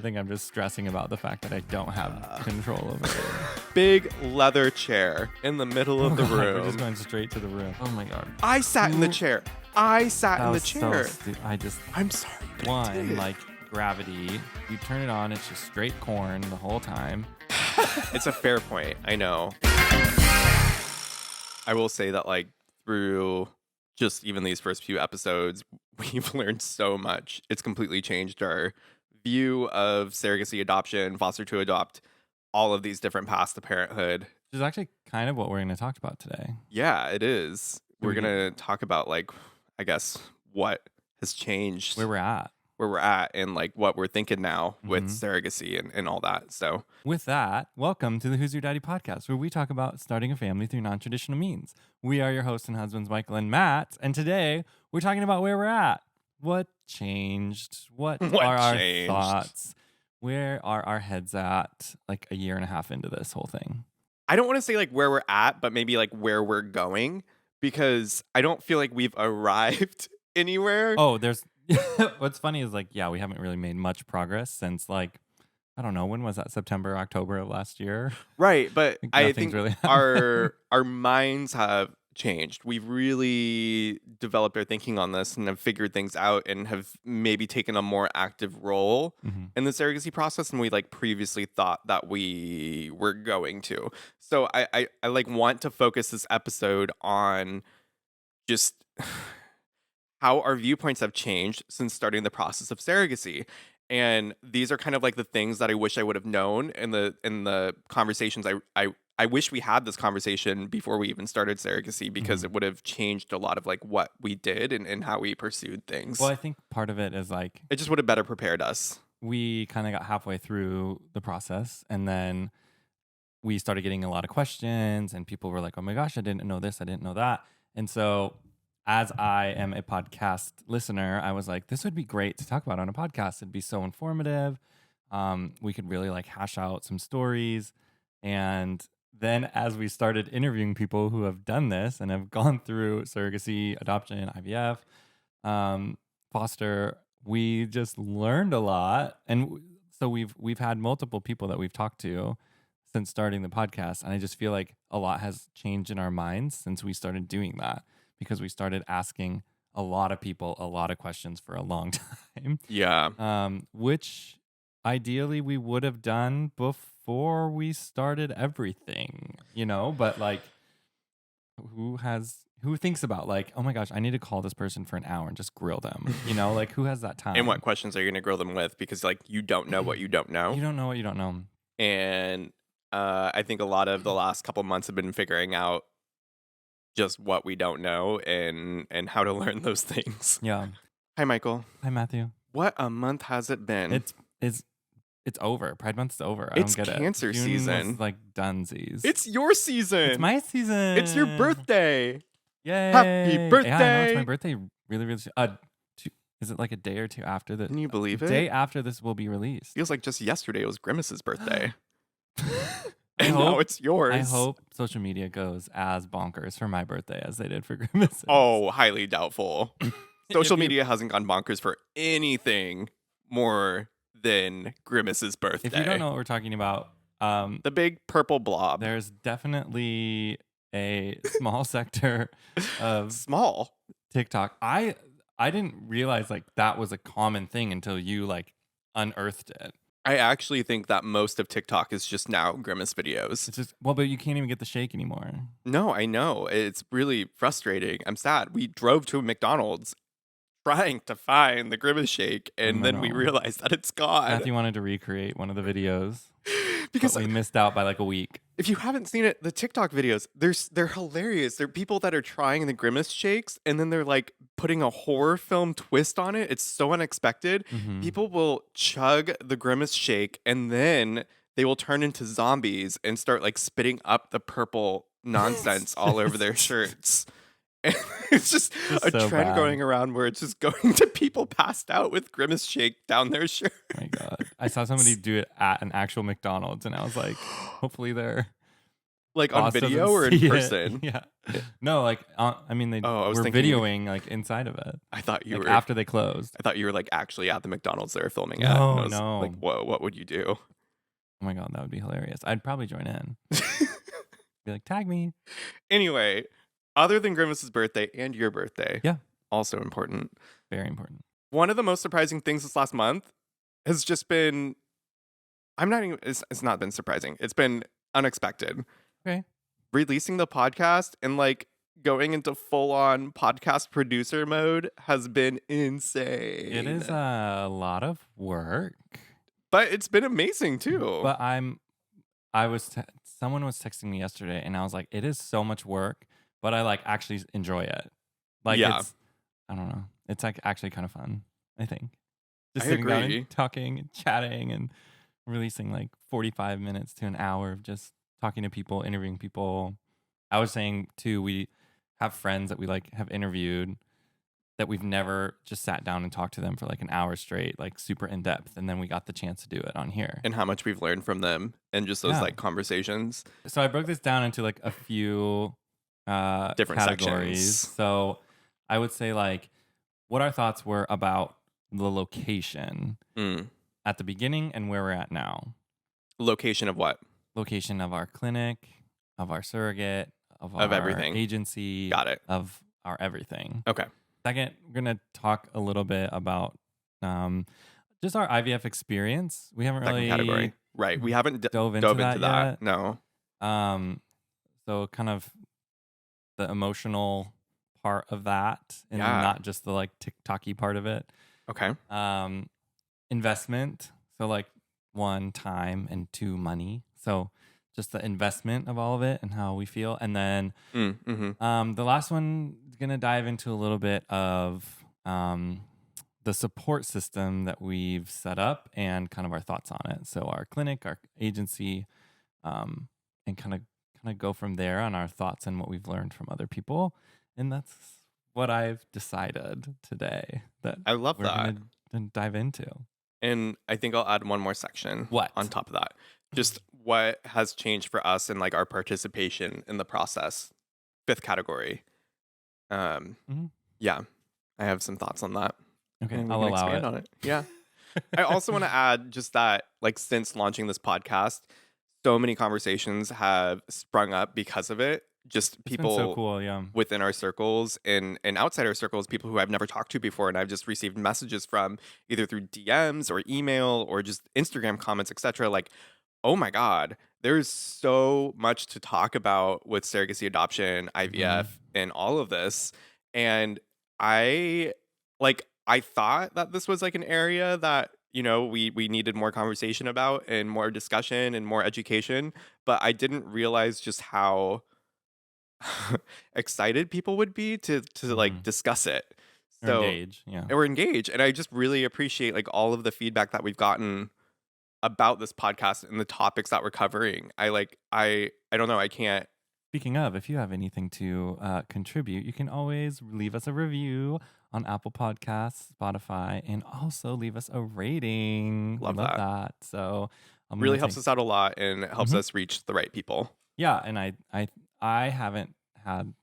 I think I'm just stressing about the fact that I don't have control over it. Big leather chair in the middle of the God, room. We're just going straight to the room. Oh my God. I sat in the chair. I sat That in the was chair. so I'm sorry. but I did. like gravity. You turn it on, it's just straight corn the whole time. It's a fair point. I know. I will say that, like, through just even these first few episodes, we've learned so much. It's completely changed our view of surrogacy, adoption, foster to adopt, all of these different paths to parenthood. Which is actually kind of what we're going to talk about today. Yeah, it is. We're We- going to talk about, like, I guess, what has changed, Where we're at. and like what we're thinking now with Mhm. surrogacy and all that. So With that, welcome to the Who's Your Daddy podcast, where we talk about starting a family through non-traditional means. We are your hosts and husbands, Michael and Matt, and today we're talking about where we're at. What changed? What are changed? our thoughts? Where are our heads at like a year and a half into this whole thing? I don't want to say like where we're at, but maybe like where we're going, because I don't feel like we've arrived anywhere. Oh, there's what's funny is like, yeah, we haven't really made much progress since like, I don't know, when was that? September, October of last year? Right, but Like, I nothing's think really our minds have changed. We've really developed our thinking on this and have figured things out and have maybe taken a more active role Mhm. in the surrogacy process than we like previously thought that we were going to. So I like want to focus this episode on just how our viewpoints have changed since starting the process of surrogacy. And these are kind of like the things that I wish I would have known in the conversations. I wish we had this conversation before we even started surrogacy, because it would have changed a lot of like what we did and how we pursued things. Well, I think part of it is like, It just would have better prepared us. we kind of got halfway through the process and then we started getting a lot of questions and people were like, oh my gosh, I didn't know this, I didn't know that. And so as I am a podcast listener, I was like, this would be great to talk about on a podcast. It'd be so informative. We could really like hash out some stories. And then as we started interviewing people who have done this and have gone through surrogacy, adoption, IVF, foster, we just learned a lot. And so we've had multiple people that we've talked to since starting the podcast. And I just feel like a lot has changed in our minds since we started doing that, because we started asking a lot of people a lot of questions for a long time. Yeah. Which ideally we would have done before we started everything, you know, but like who thinks about like, oh my gosh, I need to call this person for an hour and just grill them, you know, like who has that time? And what questions are you going to grill them with? Because like you don't know what you don't know. You don't know what you don't know. And I think a lot of the last couple months have been figuring out just what we don't know and how to learn those things. Yeah. Hi, Michael. Hi, Matthew. What a month has it been? It's over. Pride Month's over. I It's don't get cancer it. June season. was like dunsies. It's your season. It's my season. It's your birthday. Yay! Happy Yeah, I know birthday. it's my birthday. Really, really. Is it like a day or two after the Can you believe it? day after this will be released? Feels like just yesterday it was Grimace's birthday. I And now hope- it's yours. I hope social media goes as bonkers for my birthday as they did for Grimace's. Oh, highly doubtful. Social If you- media hasn't gone bonkers for anything more than Grimace's birthday. If you don't know what we're talking about, The big purple blob. there's definitely a small sector of Small. TikTok. I didn't realize like that was a common thing until you like unearthed it. I actually think that most of TikTok is just now Grimace videos. It's just but you can't even get the shake anymore. No, I know. It's really frustrating. I'm sad. We drove to a McDonald's trying to find the Grimace shake, and then we no. realized that it's gone. Matthew wanted to recreate one of the videos, Because but we missed out by like a week. if you haven't seen it, the TikTok videos, they're hilarious. They're people that are trying the Grimace shakes, and then they're like putting a horror film twist on it. It's so unexpected. Mhm. People will chug the Grimace shake, and then they will turn into zombies and start like spitting up the purple nonsense all over their shirts. And it's just It's a so trend bad. going around where it's just going to people passed out with Grimace shake down their shirt. Oh my God. I saw somebody do it at an actual McDonald's and I was like, hopefully they're Like on boss doesn't video or in see it. person? Yeah. No, like I mean they Oh, I was were thinking. videoing like inside of it, I thought you like were. after they closed. I thought you were like actually at the McDonald's they were filming at, and I No, was like, no. whoa, what would you do? Oh my god, that would be hilarious. I'd probably join in. Be like, tag me. Anyway, other than Grimace's birthday and your birthday, Yeah. also important. Very important. One of the most surprising things this last month has just been. I'm not even. It's not been surprising. It's been unexpected. Okay. Releasing the podcast and like going into full on podcast producer mode has been insane. It is a lot of work. But it's been amazing too. But someone was texting me yesterday and I was like, it is so much work, but I like actually enjoy it. Like Yeah. I don't know. It's like actually kind of fun, I think. Just I sitting down agree. and talking and chatting and releasing like 45 minutes to an hour of just talking to people, interviewing people. I was saying too, we have friends that we like have interviewed that we've never just sat down and talked to them for like an hour straight, like super in depth. And then we got the chance to do it on here. And how much we've learned from them and just those Yeah. like conversations. So I broke this down into like a few Different categories. sections. So I would say like what our thoughts were about the location at the beginning and where we're at now. Location of what? Location of our clinic, of our surrogate, of our everything. agency, Got it. of our everything. Okay. Second, we're going to talk a little bit about just our IVF experience. We haven't Second really category. Right. We haven't dove into that yet. No. So kind of the emotional part of that and Yeah. not just the like TikTok-y part of it. Okay. Investment. So like 1, time, and 2, money. So just the investment of all of it and how we feel. And then the last one is going to dive into a little bit of the support system that we've set up and kind of our thoughts on it. So our clinic, our agency, and kind of go from there on our thoughts and what we've learned from other people. And that's what I've decided today that I love we're that. going to dive into. And I think I'll add one more section. What? On top of that? Just what has changed for us and like our participation in the process. 5th category. Yeah. I have some thoughts on that. Okay, And we I'll can allow expand it. on it. Yeah. I also want to add just that, like, since launching this podcast, so many conversations have sprung up because of it. Just It's people been so cool, yeah. within our circles and outside our circles, people who I've never talked to before, and I've just received messages from either through DMs or email or just Instagram comments, etc. Like, oh my God, there's so much to talk about with surrogacy, adoption, IVF, and all of this. And I thought that this was like an area that, you know, we needed more conversation about and more discussion and more education, but I didn't realize just how excited people would be to like discuss it. Or engage, yeah. Or engage. And I just really appreciate like all of the feedback that we've gotten about this podcast and the topics that we're covering. I don't know, I can't. Speaking of, if you have anything to contribute, you can always leave us a review on Apple Podcasts, Spotify, and also leave us a rating. Love We love that. that. So Really helps us out a lot and it helps us reach the right people. Yeah, and I haven't had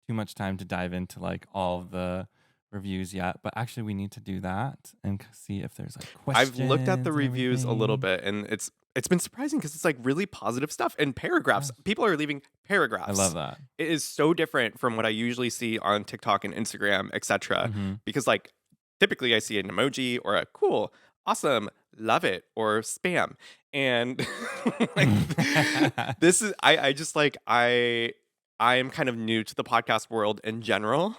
too much time to dive into like all of the reviews yet, but actually we need to do that and see if there's like questions. I've looked at the and reviews a little everything. bit, and it's been surprising because it's like really positive stuff and paragraphs. Yes. People are leaving paragraphs. I love that. It is so different from what I usually see on TikTok and Instagram, etc. Because like typically I see an emoji or a cool, awesome, love it, or spam. And like, this is I just like I am kind of new to the podcast world in general,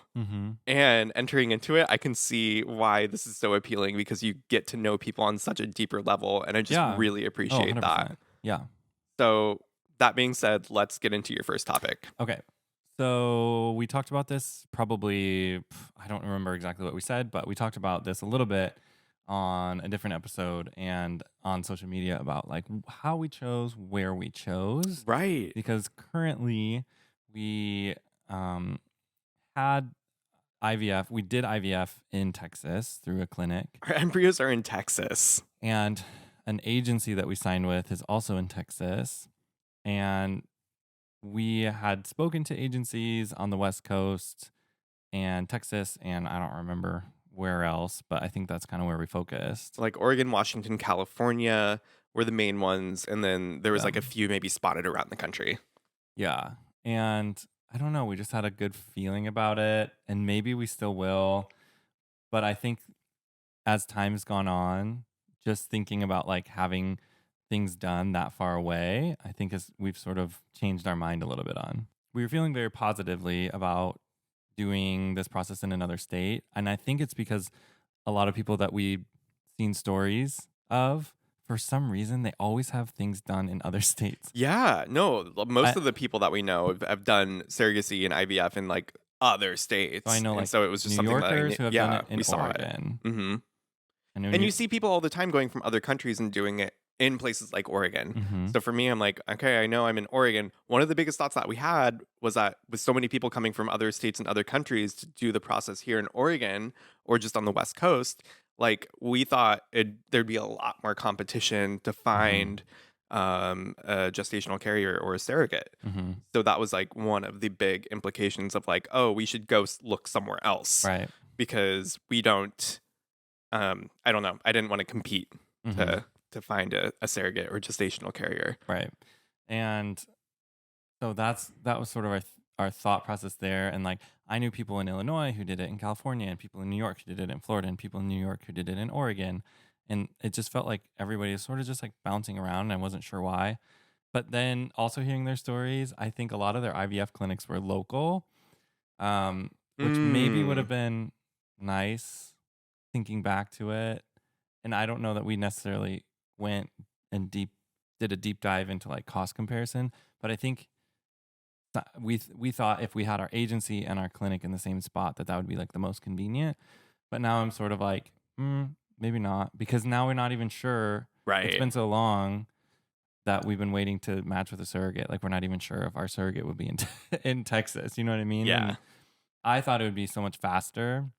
and entering into it, I can see why this is so appealing because you get to know people on such a deeper level, and I just really appreciate that. Yeah. So that being said, let's get into your first topic. Okay. So we talked about this probably, I don't remember exactly what we said, but we talked about this a little bit on a different episode and on social media about like how we chose where we chose. Right. Because currently we had IVF. We did IVF in Texas through a clinic. Our embryos are in Texas. And an agency that we signed with is also in Texas. And we had spoken to agencies on the West Coast and Texas, and I don't remember where else, but I think that's kind of where we focused. Like Oregon, Washington, California were the main ones, and then there was Yeah. like a few maybe spotted around the country. Yeah. And I don't know, we just had a good feeling about it, and maybe we still will. But I think as time's gone on, just thinking about like having things done that far away, I think is we've sort of changed our mind a little bit on. We were feeling very positively about doing this process in another state. And I think it's because a lot of people that we've seen stories of, for some reason, they always have things done in other states. Yeah, no, most I, of the people that we know have done surrogacy and IVF in like other so I states, know and like so it was just New something that I knew. Yorkers who have done Yeah, it in we saw it. Oregon. Hmm. I know And you see people all the time going from other countries and doing it in places like Oregon. Mhm. So for me, I'm like, okay, I know I'm in Oregon. One of the biggest thoughts that we had was that with so many people coming from other states and other countries to do the process here in Oregon or just on the West Coast, like we thought there'd be a lot more competition to Mhm. find a gestational carrier or a surrogate. Mhm. So that was like one of the big implications of like, oh, we should go look somewhere else Right. because we don't I don't know. I didn't want to compete Mhm. to find a surrogate or gestational carrier. Right. And so that was sort of our thought process there. And like I knew people in Illinois who did it in California, and people in New York who did it in Florida, and people in New York who did it in Oregon. And it just felt like everybody was sort of just like bouncing around, and I wasn't sure why. But then also hearing their stories, I think a lot of their IVF clinics were local, which maybe would Mm. have been nice thinking back to it. And I don't know that we necessarily went and did a deep dive into like cost comparison, but I think we thought if we had our agency and our clinic in the same spot that would be like the most convenient. But now I'm sort of like, maybe not, because now we're not even sure. It's Right. been so long that we've been waiting to match with a surrogate. Like we're not even sure if our surrogate would be in in Texas. You know what I mean? Yeah. And I thought it would be so much faster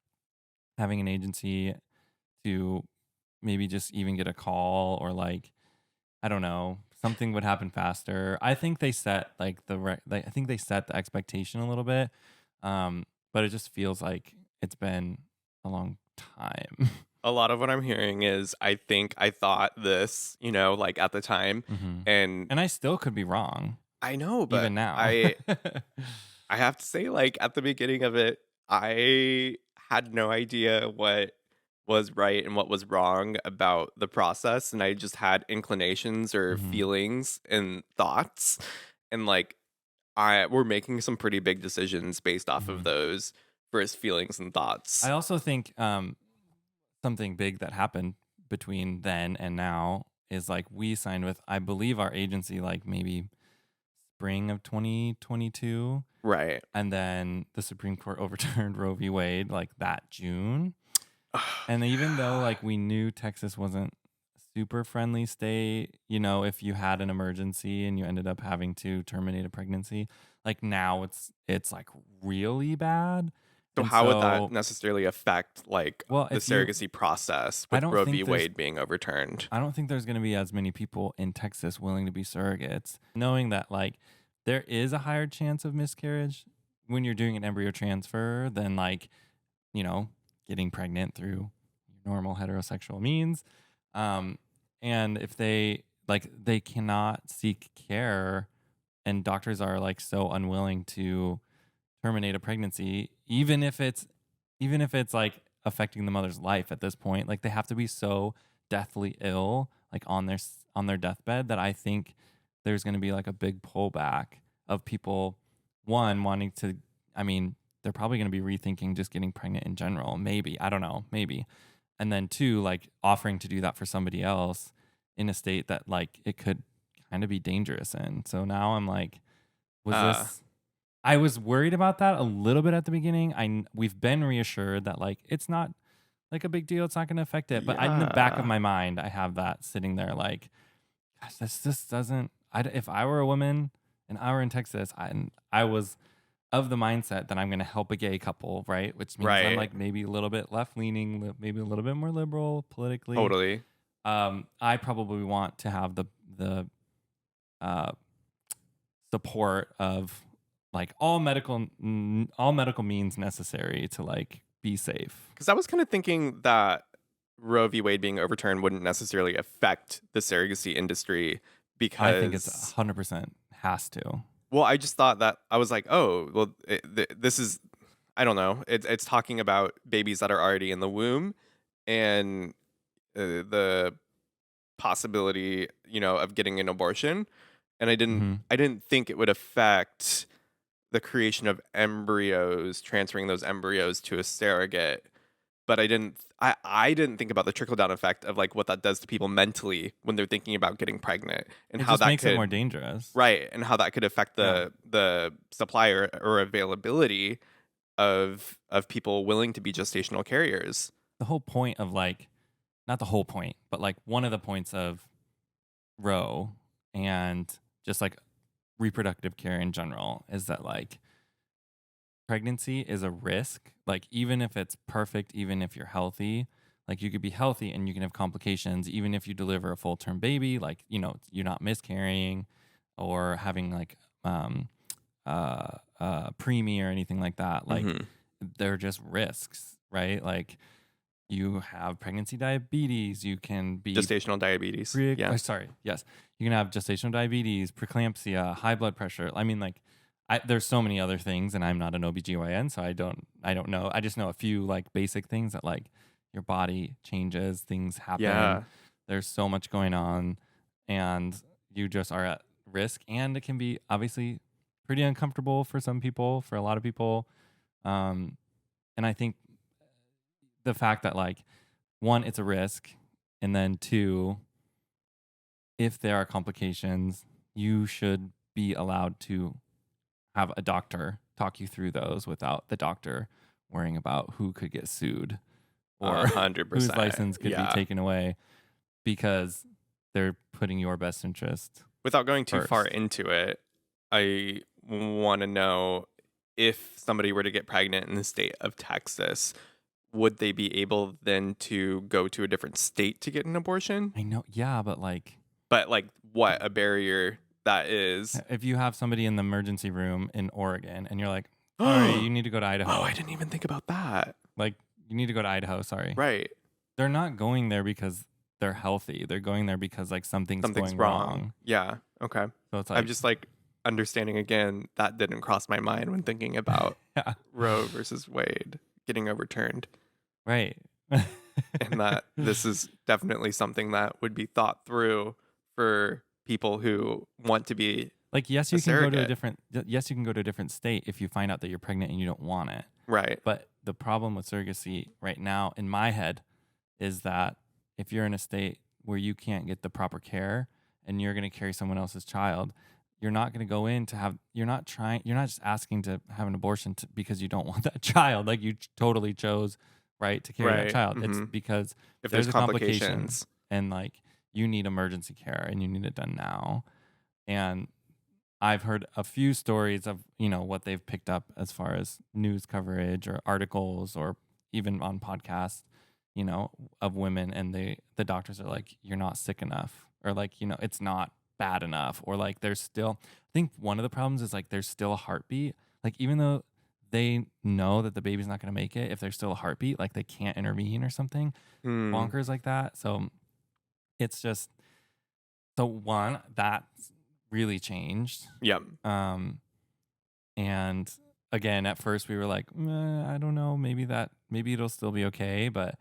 having an agency to maybe just even get a call, or like I don't know, something would happen faster. I think they set like I think they set the expectation a little bit, but it just feels like it's been a long time. A lot of what I'm hearing is I think I thought this, like at the time, Hmm. and And I still could be wrong I know, but even now. I have to say, like at the beginning of it, I had no idea what was right and what was wrong about the process, and I just had inclinations or Hmm. feelings and thoughts, and like I we're making some pretty big decisions based off of Hmm. those first feelings and thoughts. I also think something big that happened between then and now is like we signed with, I believe, our agency like maybe spring of 2022. Right. And then the Supreme Court overturned Roe v. Wade like that June. And even though Yeah. like we knew Texas wasn't a super friendly state, if you had an emergency and you ended up having to terminate a pregnancy, like now it's like really bad. So And how would that so, necessarily affect like well, the if you surrogacy process I with don't Roe v. think there's Wade being overturned? I don't think there's going to be as many people in Texas willing to be surrogates, knowing that like there is a higher chance of miscarriage when you're doing an embryo transfer than like, you know, getting pregnant through normal heterosexual means. Um, and if they cannot seek care, and doctors are like so unwilling to terminate a pregnancy, even if it's like affecting the mother's life at this point, like they have to be so deathly ill, like on their deathbed, that I think there's going to be like a big pullback of people, one wanting to, I mean, they're probably going to be rethinking just getting pregnant in general, maybe, I don't know, maybe. And then two, like offering to do that for somebody else in a state that like it could kind of be dangerous in. So now I'm like, was Uh, this I was worried about that a little bit at the beginning. We've been reassured that like it's not like a big deal. It's not going to affect it. But in the back of yeah. my mind, I have that sitting there like, gosh, this just doesn't. If I were a woman and I were in Texas, and I was of the mindset that I'm going to help a gay couple, right? Which means I'm Right. like maybe a little bit left leaning, maybe a little bit more liberal politically. Totally. I probably want to have the uh, support of like all medical means necessary to like be safe. Because I was kind of thinking that Roe v. Wade being overturned wouldn't necessarily affect the surrogacy industry I think it's because, 100% has to. well, I just thought that I was like, oh, well, this is, I don't know. It's talking about babies that are already in the womb and the possibility, of getting an abortion. And Hmm. I didn't think it would affect the creation of embryos, transferring those embryos to a surrogate. But I didn't think about the trickle down effect of like what that does to people mentally when they're thinking about getting pregnant and It how just that makes it more could, dangerous. right, and how that could affect Yeah. the supply or availability of people willing to be gestational carriers. The whole point of like, not the whole point, but like one of the points of Roe and just like reproductive care in general is that like pregnancy is a risk. Like, even if it's perfect, even if you're healthy, like you could be healthy and you can have complications, even if you deliver a full term baby, like, you're not miscarrying or having like, preemie or anything like that. Like, Hmm. they're just risks, right? Like, you have pregnancy diabetes, you can be Gestational diabetes. Yeah. sorry, yes. You can have gestational diabetes, preeclampsia, high blood pressure. I mean, like, there's so many other things, and I'm not an OBGYN, so I don't know. I just know a few like basic things that like your body changes, things happen. Yeah. There's so much going on, and you just are at risk. And it can be obviously pretty uncomfortable for some people, for a lot of people. Um, and I think the fact that like one, it's a risk, and then two, if there are complications, you should be allowed to have a doctor talk you through those without the doctor worrying about who could get sued A or hundred whose percent. license could be Yeah. taken away because they're putting your best interest Without going too far first. into it, I want to know, if somebody were to get pregnant in the state of Texas, would they be able then to go to a different state to get an abortion? I know, yeah, but like But like what a barrier that is. if you have somebody in the emergency room in Oregon and you're like, sorry, Oh, you need to go to I Idaho. didn't even think about that. Like, you need to go to Idaho, sorry. Right. They're not going there because they're healthy. They're going there because like something's Something's going wrong. wrong. Yeah. Okay. So it's I'm like, just like understanding again that didn't cross my mind when thinking about yeah, Roe versus Wade getting overturned. right. And that this is definitely something that would be thought through for people who want to be Like, yes, a you can go to a surrogate. different yes, you can go to a different state if you find out that you're pregnant and you don't want it. Right. But the problem with surrogacy right now in my head is that if you're in a state where you can't get the proper care and you're going to carry someone else's child, you're not going to go in to have you're not just asking to have an abortion because you don't want that child. Like, you totally chose right to carry that Right. child. It's Hmm. because If there's there's a complication complications. and like you need emergency care and you need it done now. And I've heard a few stories of, what they've picked up as far as news coverage or articles or even on podcasts, of women, and the doctors are like, you're not sick enough, or like, it's not bad enough, or like there's still I think one of the problems is like there's still a heartbeat. Like, even though they know that the baby's not going to make it, if there's still a heartbeat, like they can't intervene or something Hmm. bonkers like that. So it's just so one that's really changed. Yep. um, and again, at first we were like, I don't know, maybe it'll still be okay. But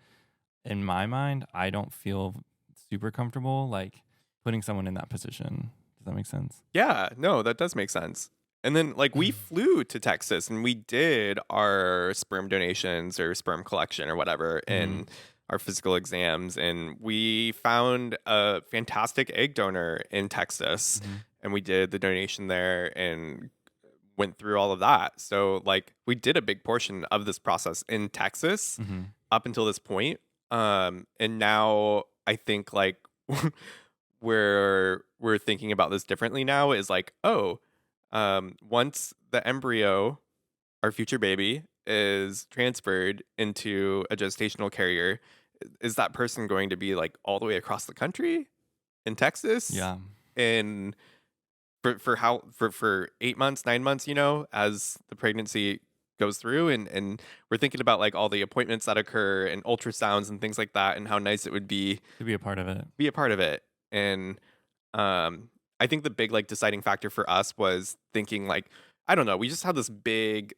in my mind, I don't feel super comfortable like putting someone in that position. Does that make sense? Yeah. No, that does make sense. And then like we flew to Texas and we did our sperm donations or sperm collection or whatever Mm-hmm. and our physical exams, and we found a fantastic egg donor in Texas, Mm-hmm. and we did the donation there and went through all of that. So like we did a big portion of this process in Texas Mm-hmm. up until this point. And now I think like where we're thinking about this differently now is like, oh, once the embryo, our future baby, is transferred into a gestational carrier, is that person going to be like all the way across the country in Texas? Yeah. And for 8 months, 9 months, as the pregnancy goes through, and we're thinking about like all the appointments that occur and ultrasounds and things like that, and how nice it would To be a part of it. be a part of it. And I think the big like deciding factor for us was thinking like, I don't know, we just had this big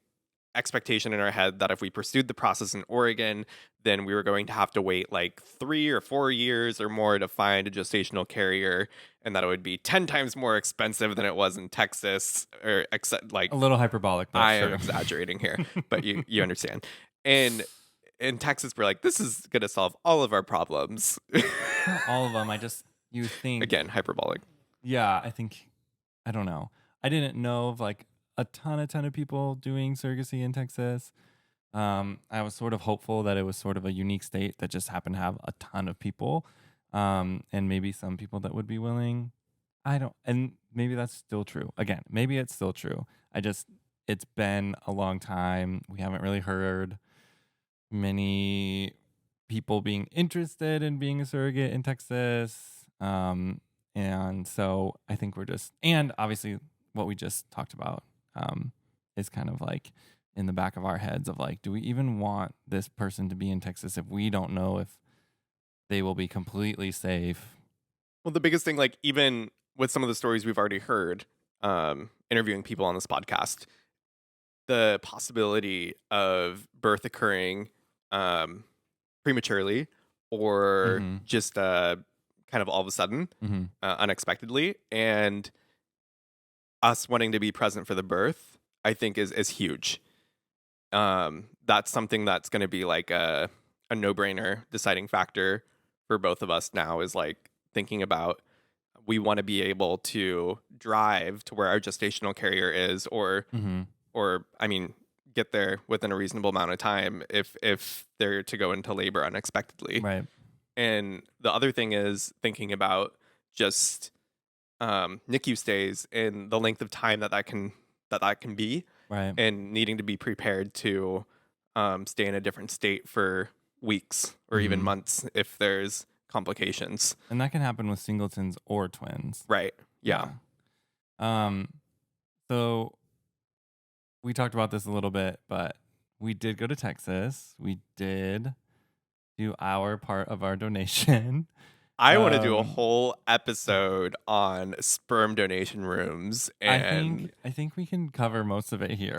expectation in our head that if we pursued the process in Oregon, then we were going to have to wait like 3 or 4 years or more to find a gestational carrier, and that it would be 10 times more expensive than it was in Texas, or except like A little hyperbolic, but I am sure. exaggerating here, but you understand. And in Texas, we're like, this is going to solve all of our problems. Not all of them. You think. Again, hyperbolic. Yeah, I don't know. I didn't know of like a ton of people doing surrogacy in Texas. I was sort of hopeful that it was sort of a unique state that just happened to have a ton of people, and maybe some people that would be willing. And maybe that's still true. Again, maybe it's still true. It's been a long time. We haven't really heard many people being interested in being a surrogate in Texas. And so I think and obviously what we just talked about is kind of like in the back of our heads of like, do we even want this person to be in Texas if we don't know if they will be completely safe? Well, the biggest thing, like even with some of the stories we've already heard, interviewing people on this podcast, the possibility of birth occurring prematurely or Mhm. just kind of all of a sudden, Mhm. unexpectedly, and us wanting to be present for the birth, I think is huge. That's something that's going to be like a no-brainer deciding factor for both of us now, is like thinking about, we want to be able to drive to where our gestational carrier is, Mhm. or I mean, get there within a reasonable amount of time if they're to go into labor unexpectedly. Right. And the other thing is thinking about just NICU stays and the length of time that can be, Right. and needing to be prepared to stay in a different state for weeks or even Mhm. months if there's complications. And that can happen with singletons or twins. Right. Yeah. So we talked about this a little bit, but we did go to Texas. We did do our part of our donation. I want to do a Um, whole episode on sperm donation rooms, and I think we can cover most of it here.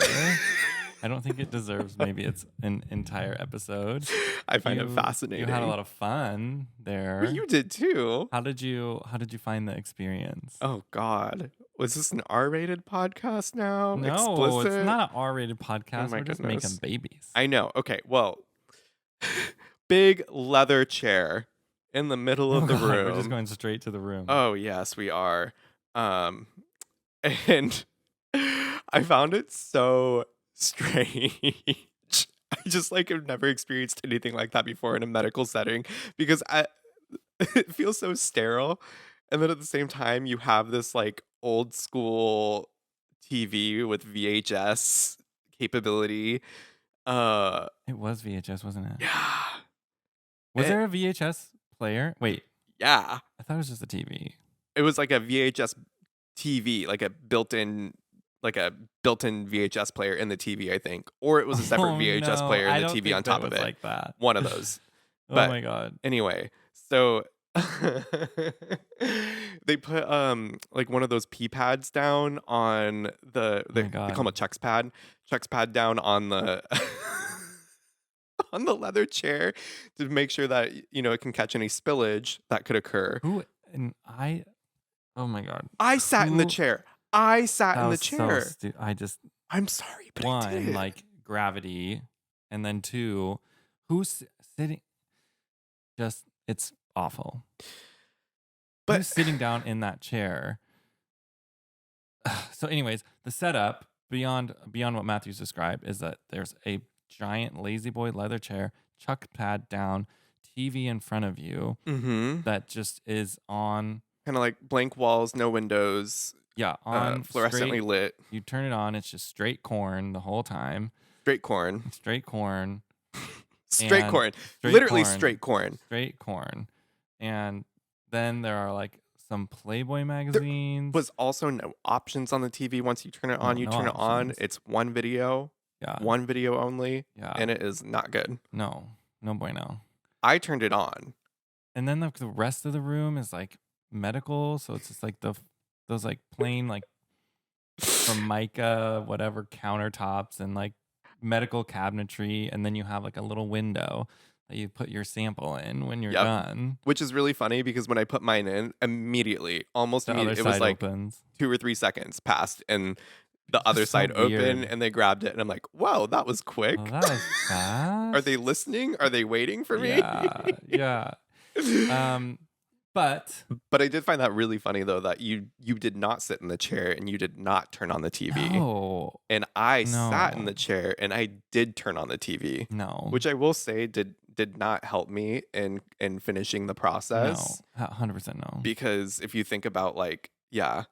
I don't think it deserves maybe it's an entire episode. I find it You fascinating. had a lot of fun there. Well, you did too. How did you find the experience? Oh God, was this an R-rated podcast now? No, Explicit? it's not an R-rated podcast. my We're just making goodness. babies. I know. Okay, well, big leather chair in the middle of the God, room. we're just going straight to the room. Oh yes, we are. And I found it so strange. I just like have never experienced anything like that before in a medical setting, because it feels so sterile, and then at the same time you have this like old school TV with VHS capability. It was VHS, wasn't it? Yeah. Was It- there a VHS player? Wait, Yeah. I thought it was just a TV. It was like a VHS TV, like a built-in VHS player in the TV, I think, or it was a separate Oh, VHS no, player I in the don't TV think on that top of was it. like that. One of those. Oh But my God. anyway, so they put like one of those pee pads down on they call them a Chuck's pad down on the on the leather chair to make sure that it can catch any spillage that could occur. Oh my God. I sat in the Who- chair. I sat That in the was chair. so I'm sorry, but I did one, it. like gravity, and then two, who's sitting? It's awful. But Who's sitting down in that chair? So, anyways, the setup beyond what Matthew's described is that there's a giant lazy boy leather chair, chuck pad down, TV in front of you that just is on. Kind of like blank walls, no windows. Yeah, on Fluorescently straight, lit. You turn it on, it's just straight corn the whole time. Straight corn. Straight corn. Straight And corn. straight Literally corn. straight corn. Straight corn. And then there are like some Playboy There magazines. was also no options on the TV. Once you turn it on, you No turn it on. options. It's one video Yeah. only, Yeah. and it is not good. No bueno. I turned it on. And then the rest of the room is like medical, so it's just like those like plain like Formica whatever countertops and like medical cabinetry, and then you have like a little window that you put your sample in when you're Yep. done. Which is really funny because when I put mine in, almost The other immediately, it was side like opens. 2 or 3 seconds passed, and the other Just so side opened, weird. and they grabbed it, and I'm like, "Wow, that was quick." Oh, that was fast. Are they listening? Are they waiting for me? Yeah. But I did find that really funny though that you did not sit in the chair and you did not turn on the TV. no, And I sat in No. the chair and I did turn on the TV, no, which I will say did not help me in finishing the process. no, 100% no. Because if you think about like, yeah,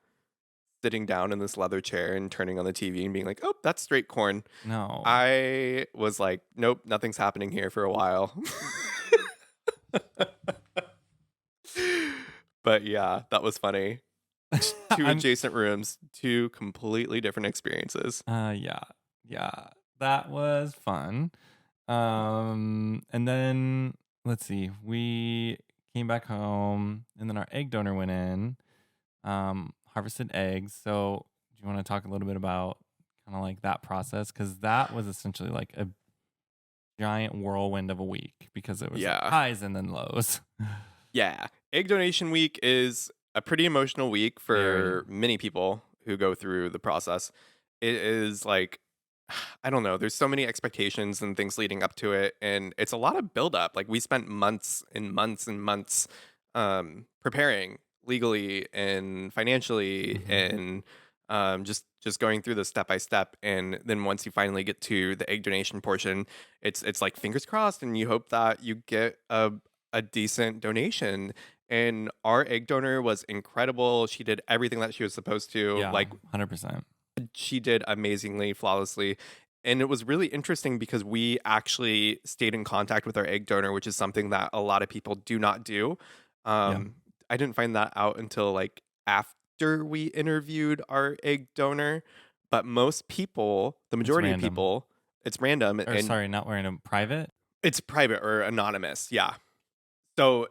sitting down in this leather chair and turning on the TV and being like, "Oh, that's straight corn." No. I was like, "Nope, nothing's happening here for a while." But yeah, that was funny. 2 adjacent rooms, 2 completely different experiences. Yeah. That was fun. And then let's see, we came back home, and then our egg donor went in, harvested eggs. So do you want to talk a little bit about kind of like that process? Because that was essentially like a giant whirlwind of a week, because it was like Yeah. highs and then lows. Yeah. Egg donation week is a pretty emotional week for many people who go through the process. It is like, I don't know, there's so many expectations and things leading up to it, and it's a lot of buildup. Like we spent months and months and months preparing legally and financially and just going through the step by step. And then once you finally get to the egg donation portion, it's like fingers crossed, and you hope that you get a decent donation. And our egg donor was incredible. She did everything that she was supposed to. Yeah, Like 100%. she did amazingly, flawlessly. And it was really interesting because we actually stayed in contact with our egg donor, which is something that a lot of people do not do. I didn't find that out until like after we interviewed our egg donor. But most people, the majority of people, it's random. Or sorry, not random, private? It's private or anonymous. Yeah. So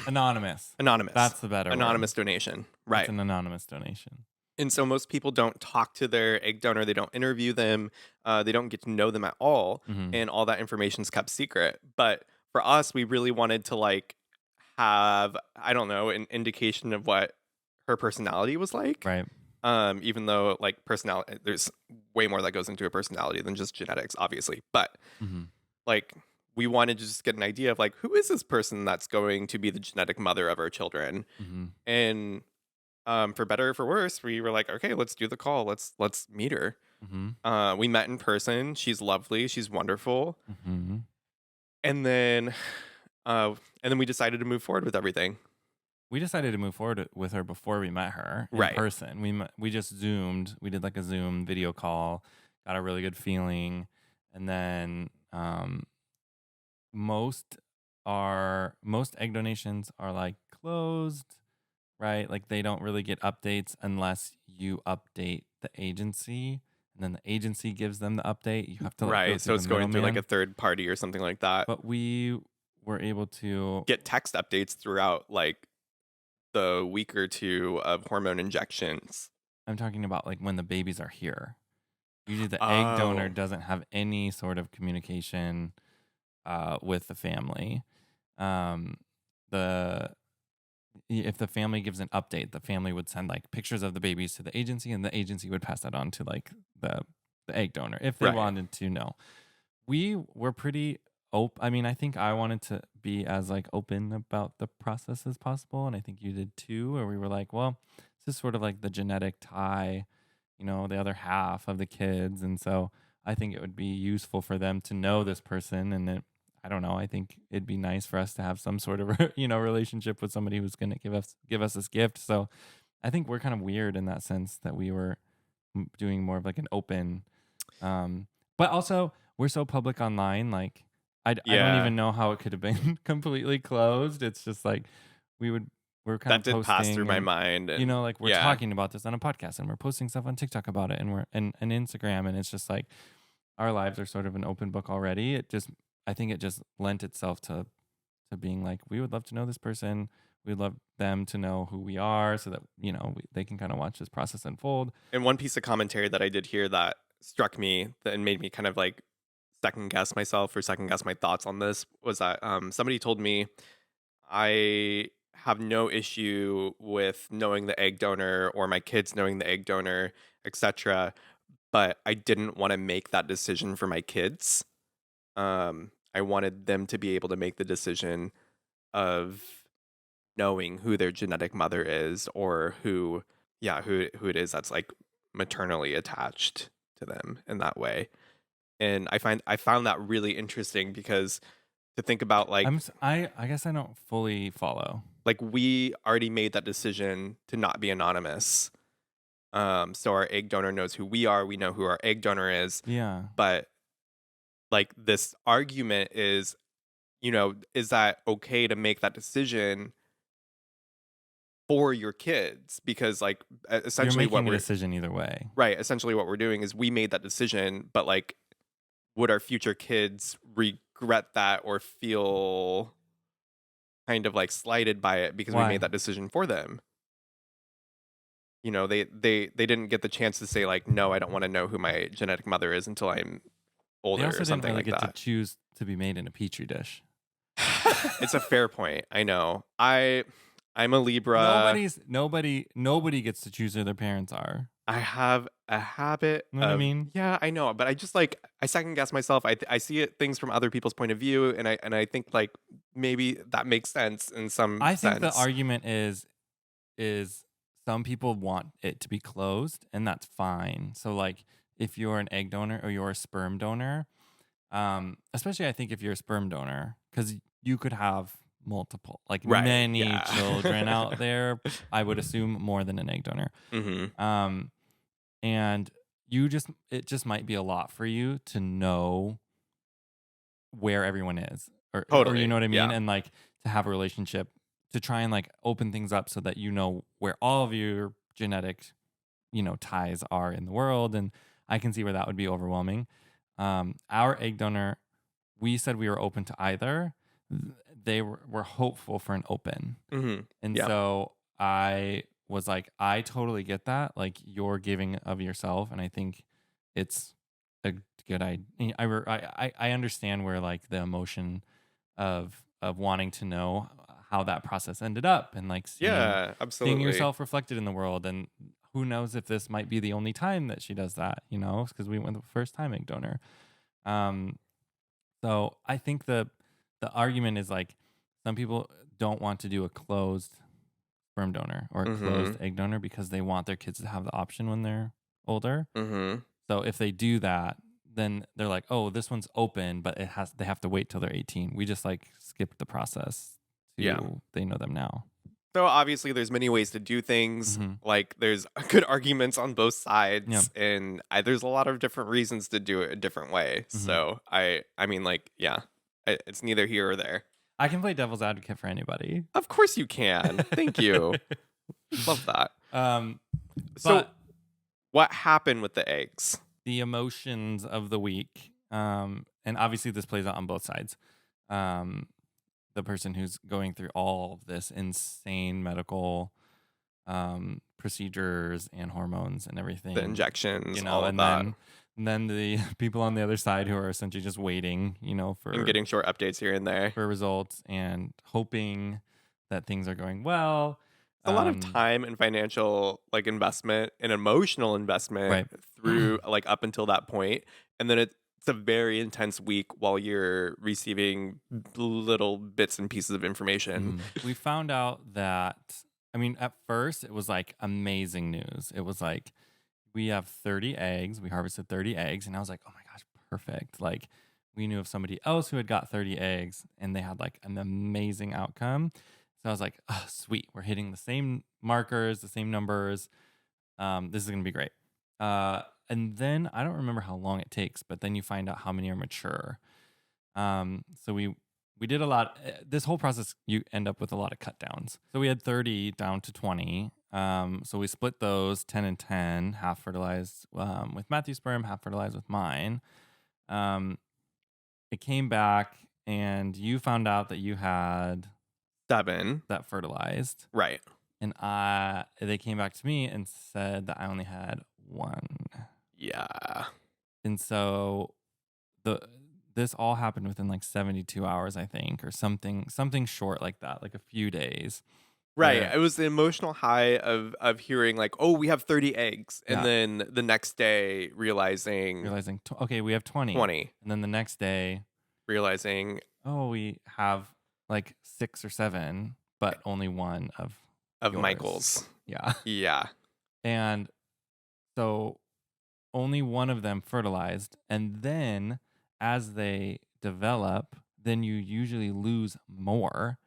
Anonymous. Anonymous. That's the better anonymous word. donation. Right. It's an anonymous donation. And so most people don't talk to their egg donor. They don't interview them. They don't get to know them at all. And all that information is kept secret. But for us, we really wanted to like have, I don't know, an indication of what her personality was like. Right. Even though like personality, there's way more that goes into a personality than just genetics, obviously. But like we wanted to just get an idea of like, who is this person that's going to be the genetic mother of our children? And for better or for worse, we were like, okay, let's do the call. Let's meet her. We met in person. She's lovely. She's wonderful. And then we decided to move forward with everything. We decided to move forward with her before we met her in person. We just Zoomed. We did like a Zoom video call, got a really good feeling, and then most egg donations are like closed, right? Like they don't really get updates unless you update the agency, and then the agency gives them the update. You have to like, so it's going through like a third party or something like that. But we were able to get text updates throughout like the week or 2 of hormone injections. I'm talking about like when the babies are here. Usually the egg donor doesn't have any sort of communication with the family. If the family gives an update, the family would send like pictures of the babies to the agency, and the agency would pass that on to like the egg donor if they wanted to know. We were pretty open. I mean, I think I wanted to be as like open about the process as possible, and I think you did too. Or we were like, well, this is sort of like the genetic tie, the other half of the kids, and so I think it would be useful for them to know this person, and I don't know. I think it'd be nice for us to have some sort of relationship with somebody who's going to give us this gift. So I think we're kind of weird in that sense that we were doing more of like an open, but also we're so public online. Like I don't even know how it could have been completely closed. It's just like we would we're kind That of did pass through posting my and, mind, you and know, like we're yeah. talking about this on a podcast and we're posting stuff on TikTok about it and and Instagram. And it's just like our lives are sort of an open book already. I think it just lent itself to being like, we would love to know this person. We'd love them to know who we are so that, you know, they can kind of watch this process unfold. And one piece of commentary that I did hear that struck me and made me kind of like second guess myself or second guess my thoughts on this was that somebody told me I have no issue with knowing the egg donor or my kids knowing the egg donor, etc. But I didn't want to make that decision for my kids. I wanted them to be able to make the decision of knowing who their genetic mother is or who it is that's like maternally attached to them in that way. And I found that really interesting because to think about I guess I don't fully follow. like we already made that decision to not be anonymous. So our egg donor knows who we are, we know who our egg donor is, Yeah. but like this argument is, is that okay to make that decision for your kids? Because like You're essentially what making a we're decision either way. right, essentially what we're doing is we made that decision, but like would our future kids regret that or feel kind of like slighted by it because we made Why? that decision for them? They didn't get the chance to say like, no, I don't want to know who my genetic mother is until I'm They older also or didn't something really like get to that. choose to be made in a petri dish. It's a fair point. I know. I'm a Libra. Nobody gets to choose who their parents are. I have a habit You know what I of mean? yeah, I know, but I just like I second guess myself. I see it things from other people's point of view, and I think like maybe that makes sense in some I think the sense. argument is some people want it to be closed, and that's fine. So like if you're an egg donor or you're a sperm donor, especially I think if you're a sperm donor, because you could have multiple, like Right. many Yeah. children out there. I would assume more than an egg donor. Mm-hmm. Um, and it just might be a lot for you to know where everyone is, or you Totally. know what I mean, Yeah. and like to have a relationship to try and like open things up so that you know where all of your genetic, you know, ties are in the world. And I can see where that would be overwhelming. Our egg donor, we said we were open to either. They were hopeful for an open. Mm-hmm. And Yeah. so I was like, I totally get that. Like you're giving of yourself. And I think it's a good idea. I understand where like the emotion of wanting to know how that process ended up and like Yeah. seeing Absolutely. yourself reflected in the world. And who knows if this might be the only time that she does that, you know, because we went the first time egg donor. Um, so I think the argument is like some people don't want to do a closed sperm donor or a Mm-hmm. closed egg donor because they want their kids to have the option when they're older. Mm-hmm. So if they do that, then they're like, "Oh, this one's open, but they have to wait till they're 18." We just like skipped the process Yeah. to they know them now. So obviously, there's many ways to do things. Hmm. Like there's good arguments on both Yeah. sides, and there's a lot of different reasons to do it a different way. Hmm. So I mean, like, yeah, it's neither here or there. I can play devil's advocate for anybody. Of course you can. Thank you. Love that. um, So but what happened with the eggs? the emotions of the week, and obviously this plays out on both sides. The person who's going through all of this insane medical procedures and hormones and everything, The injections, you know, all of that, and then the people on the other side who are essentially just waiting, you know, and getting short updates here and there. for results and hoping that things are going well. It's a lot of time and financial like investment and emotional investment Right. through like up until that point, and then it's a very intense week while you're receiving little bits and pieces of information. We found out that, I mean, at first it was like amazing news. It was like, we have 30 eggs. We harvested 30 eggs. And I was like, oh my gosh, perfect. Like, we knew of somebody else who had got 30 eggs and they had like an amazing outcome. So I was like, oh, sweet. We're hitting the same markers, the same numbers. This is going to be great. And then I don't remember how long it takes, but then you find out how many are mature. So we did a lot. This whole process, you end up with a lot of cut downs. So we had 30 down to 20. So we split those 10 and 10, half fertilized with Matthew's sperm, half fertilized with mine. Um, it came back, and you found out that you had 7. that fertilized, Right. and they came back to me and said that I only had 1. Yeah. And so this all happened within like 72 hours, I think, or something short like that, like a few days. Right. Where, It was the emotional high of hearing like, oh, we have 30 eggs. And yeah, then the next day realizing realizing, okay, we have 20. 20. And then the next day, Realizing oh, we have like 6 or 7, but only 1 of of yours. Michael's. Yeah. Yeah. And so only 1 of them fertilized. And then as they develop, then you usually lose more.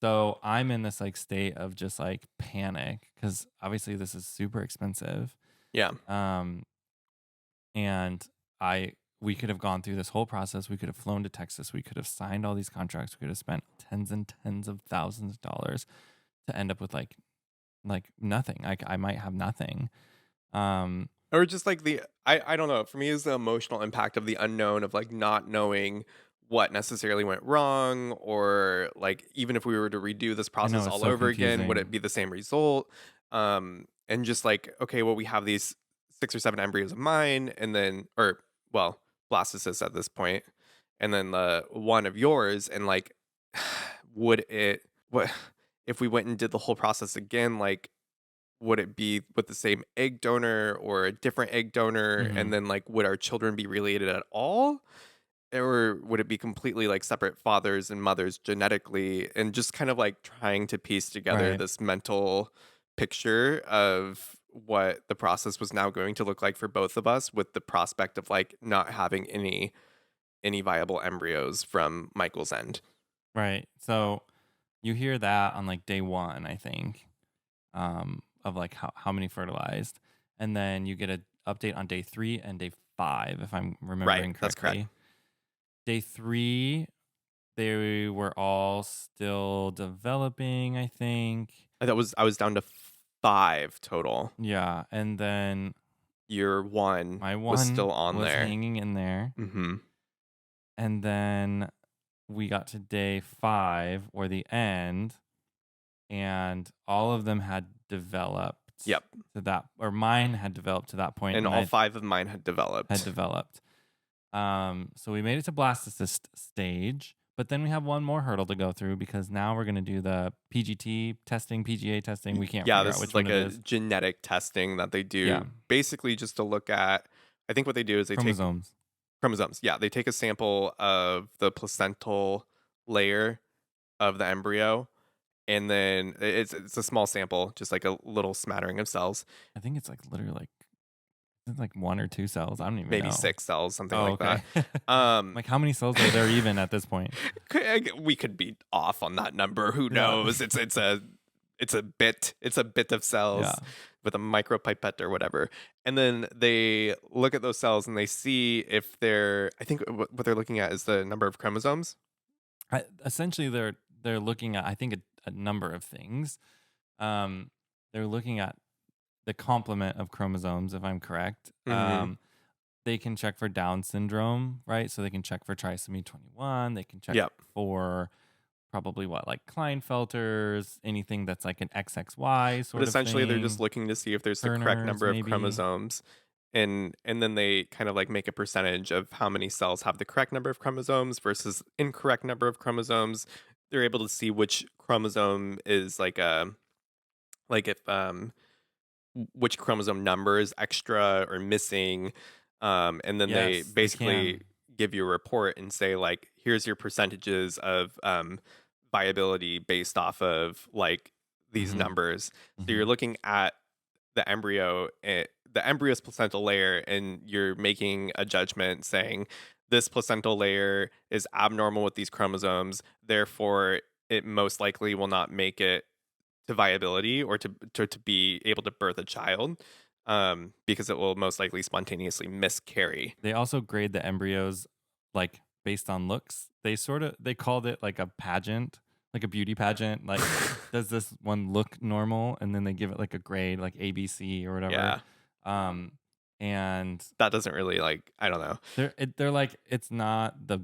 So I'm in this like state of just like panic because obviously this is super expensive. Yeah. And we could have gone through this whole process. We could have flown to Texas. We could have signed all these contracts. We could have spent tens and tens of thousands of dollars to end up with like nothing. Like I might have nothing. Or just like I don't know. For me, is the emotional impact of the unknown of like not knowing what necessarily went wrong, or like even if we were to redo this process it's all so over again, would it confusing. be the same result? And just like, okay, well, we have these 6 or 7 embryos of mine, and then, or well, blastocysts at this point, and then the 1 of yours, and like, would it, what if we went and did the whole process again? Like, would it be with the same egg donor or a different egg donor? Mm-hmm. And then like, would our children be related at all? Or would it be completely like separate fathers and mothers genetically? And just kind of like trying to piece together Right. this mental picture of what the process was now going to look like for both of us, with the prospect of like not having any viable embryos from Michael's end. Right. So you hear that on like day 1, I think, of like how many fertilized. And then you get an update on day 3 and day 5, if I'm Right, remembering that's correct. correctly. Day 3, they were all still developing, I think. I was down to 5 total. Yeah. And then Year 1 my was 1 still on was there. hanging in there. Mm-hmm. And then we got to day 5 or the end, and all of them had developed. Yep. To that, or mine had developed to that point, And all 5 of mine had developed. So we made it to blastocyst stage, but then we have one more hurdle to go through because now we're going to do the PGT testing, PGA testing. We can't Yeah, figure this out which is like one it a is. genetic testing that they do, Yeah. basically just to look at, I think what they do is they Chromosomes. take chromosomes. Yeah, they take a sample of the placental layer of the embryo, and then it's a small sample, just like a little smattering of cells, I think it's like literally like it's like 1 or 2 cells. I don't even maybe know. 6 cells, something Oh, like okay. that. Like how many cells are there even at this point? We could be off on that number. Who Yeah. knows? It's a bit of cells Yeah. with a micropipette or whatever. And then they look at those cells and they see if they're, I think what they're looking at is the number of chromosomes. Essentially, they're looking at, I think, a number of things. They're looking at the complement of chromosomes, if I'm correct. Mhm. They can check for Down syndrome, right? So they can check for trisomy 21. They can check Yep. for probably like Klinefelters, anything that's like an XXY sort But of essentially they're thing. just looking to see if there's the correct Turner's, number of maybe. chromosomes. And then they kind of like make a percentage of how many cells have the correct number of chromosomes versus incorrect number of chromosomes. They're able to see which chromosome is like if which chromosome number is extra or missing, and then they Yes, they basically can. give you a report and say like, here's your percentages of viability based off of like these Mhm. numbers. So Mhm. you're looking at the embryo, the embryo's placental layer, and you're making a judgment saying this placental layer is abnormal with these chromosomes, therefore it most likely will not make it to viability or to be able to birth a child, because it will most likely spontaneously miscarry. They also grade the embryos like based on looks. They called it like a pageant, like a beauty pageant. Like, does this one look normal? And then they give it like a grade, like ABC or whatever. Yeah. And That doesn't really like, I don't know. they're like, it's not the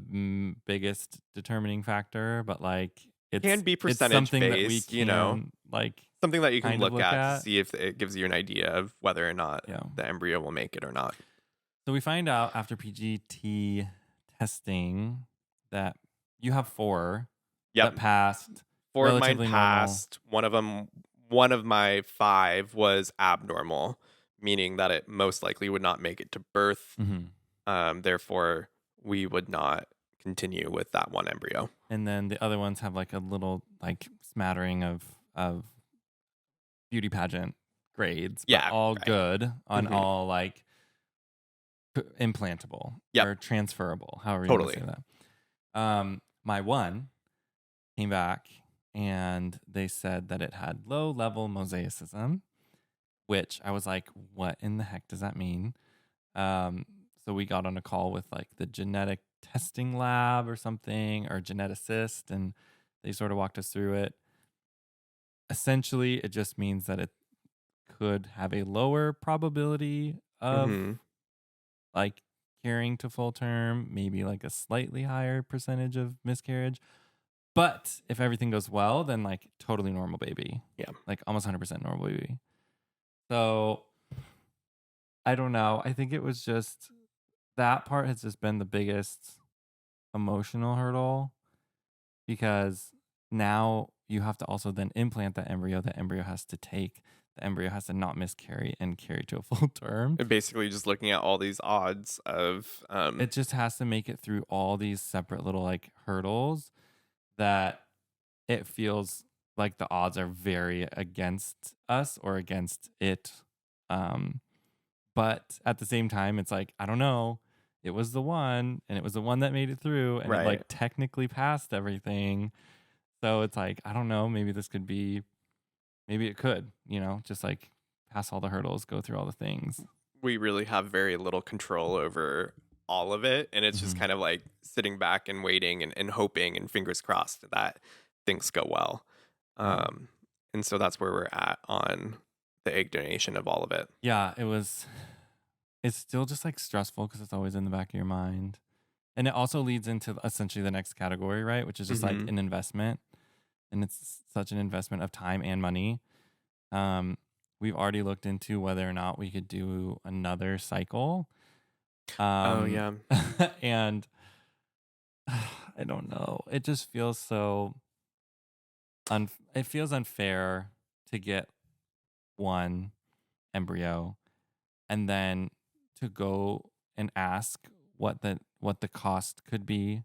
biggest determining factor, but like Can be it's percentage something that we based, you know, can like something that you can kind of look look at to at. see if it gives you an idea of whether or not Yeah. the embryo will make it or not. So we find out after PGT testing that you have 4 Yep. that passed 4 of mine relatively normal. passed. One of my 5 was abnormal, meaning that it most likely would not make it to birth. Therefore, we would not continue with that one embryo. And then the other ones have like a little like smattering of beauty pageant grades, but Yeah, all right. good on Mhm. all like implantable Yep. or transferable, however you Totally. want to say that. My one came back and they said that it had low level mosaicism, which I was like, what in the heck does that mean? So we got on a call with like the genetic testing lab or something, or geneticist, and they sort of walked us through it. Essentially, it just means that it could have a lower probability of Mhm. like carrying to full term, maybe like a slightly higher percentage of miscarriage. But if everything goes well, then like totally normal baby. Yeah. Like almost 100% normal baby. So I don't know. I think it was just that part has just been the biggest emotional hurdle, because now you have to also then implant that embryo. The embryo has to take, the embryo has to not miscarry and carry to a full term. And basically just looking at all these odds of It just has to make it through all these separate little like hurdles that it feels like the odds are very against us or against it. But at the same time, it's like, I don't know. It was the one, and it was the one that made it through, and it Right. like technically passed everything. So it's like, I don't know. Maybe this could be, maybe it could, just like pass all the hurdles, go through all the things. We really have very little control over all of it. And it's just Mhm. kind of like sitting back and waiting and hoping and fingers crossed that things go well. Yeah. And so that's where we're at on the egg donation of all of it. Yeah, it's still just like stressful because it's always in the back of your mind. And it also leads into essentially the next category, right? Which is just like Mhm. an investment. And it's such an investment of time and money. We've already looked into whether or not we could do another cycle. Oh, yeah. And I don't know. It just feels so it feels unfair to get one embryo and then to go and ask what the cost could be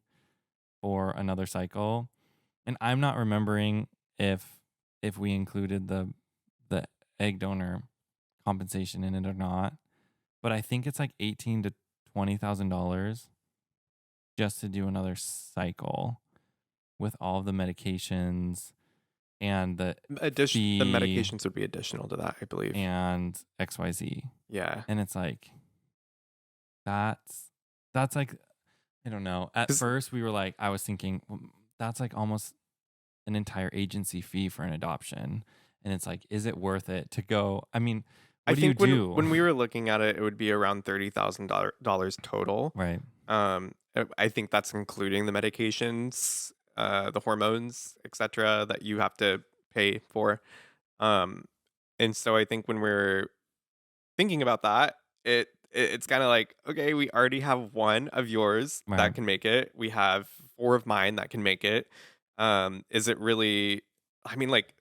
for another cycle. And I'm not remembering if we included the egg donor compensation in it or not, but I think it's like $18,000 to $20,000 just to do another cycle with all of the medications and the The fee medications would be additional to that, I believe. and XYZ. Yeah. And it's like that's like, I don't know. At 'Cause first we were like, I was thinking, well, that's like almost an entire agency fee for an adoption. And it's like, is it worth it to go? I mean, I what do you think when do? when we were looking at it, it would be around $30,000 total. Right. I think that's including the medications, the hormones, etc., that you have to pay for. Um, and so I think when we're thinking about that, it's kind of like, okay, we already have one of yours Right. that can make it. We have 4 of mine that can make it. Is it really? I mean, like,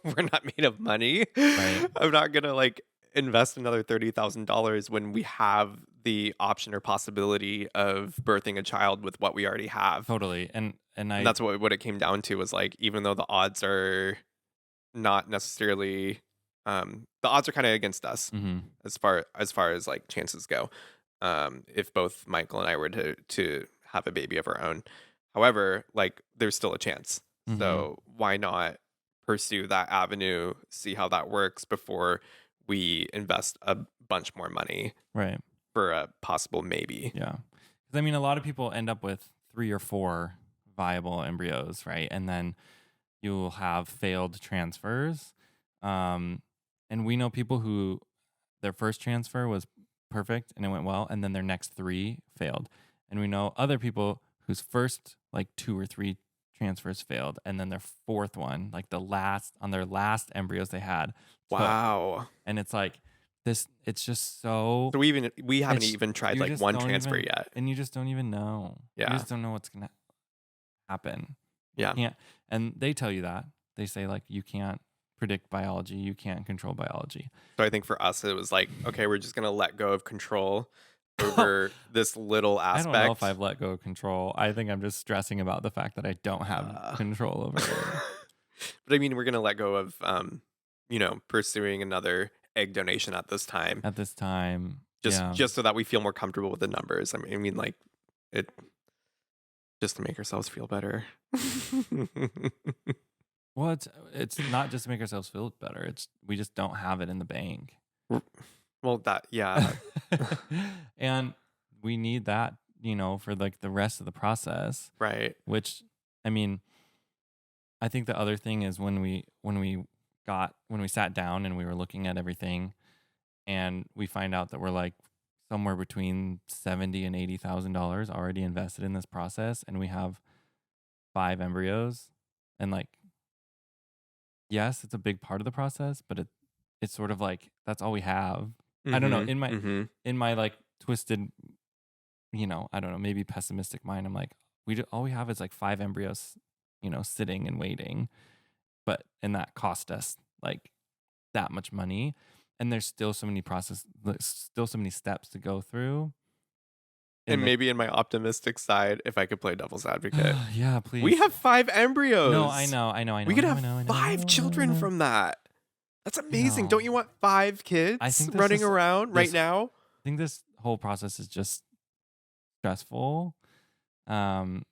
we're not made of money. Right. I'm not gonna like invest another $30,000 when we have the option or possibility of birthing a child with what we already have. Totally. And And that's what it came down to, was like, even though the odds are not necessarily the odds are kind of against us Mhm. as far as like chances go, if both Michael and I were to have a baby of our own. However, like, there's still a chance. Mhm. So why not pursue that avenue, see how that works before we invest a bunch more money Right. for a possible maybe. Yeah. Because I mean, a lot of people end up with 3 or 4 viable embryos, right? And then you'll have failed transfers. And we know people who their first transfer was perfect and it went well, and then their next 3 failed. And we know other people whose first like 2 or 3 transfers failed, and then their fourth one, like on their last embryos they had, took. Wow. And it's like this. It's just so. So we haven't it's even tried you like just one don't transfer even, yet. and you just don't even know. You Yeah. just don't know what's gonna happen. Yeah. You can't, and they tell you that. They say like you can't predict biology, you can't control biology. So I think for us it was like, okay, we're just gonna let go of control over this little I aspect. don't know if I've let go of control. I think I'm just stressing about the fact that I don't have control over it. But I mean, we're gonna let go of pursuing another egg donation at this time. At this time, Just so that we feel more comfortable with the numbers. I mean like it just to make ourselves feel better. Well, it's not just to make ourselves feel better. It's we just don't have it in the bank. Well, yeah. And we need that, for like the rest of the process. Right. Which, I mean, I think the other thing is when we sat down and we were looking at everything, and we find out that we're like somewhere between $70,000 and $80,000 already invested in this process, and we have 5 embryos, and like, yes, it's a big part of the process, but it's sort of like that's all we have. I don't know. In my like twisted, I don't know, maybe pessimistic mind, I'm like, all we have is like 5 embryos, sitting and waiting, and that cost us like that much money, and there's still so many still so many steps to go through. And maybe in my optimistic side, if I could play devil's advocate. Yeah, please. We have 5 embryos. No, I know. We could have 5 children from that. That's amazing. Don't you want 5 kids running around right now? I think this whole process is just stressful. And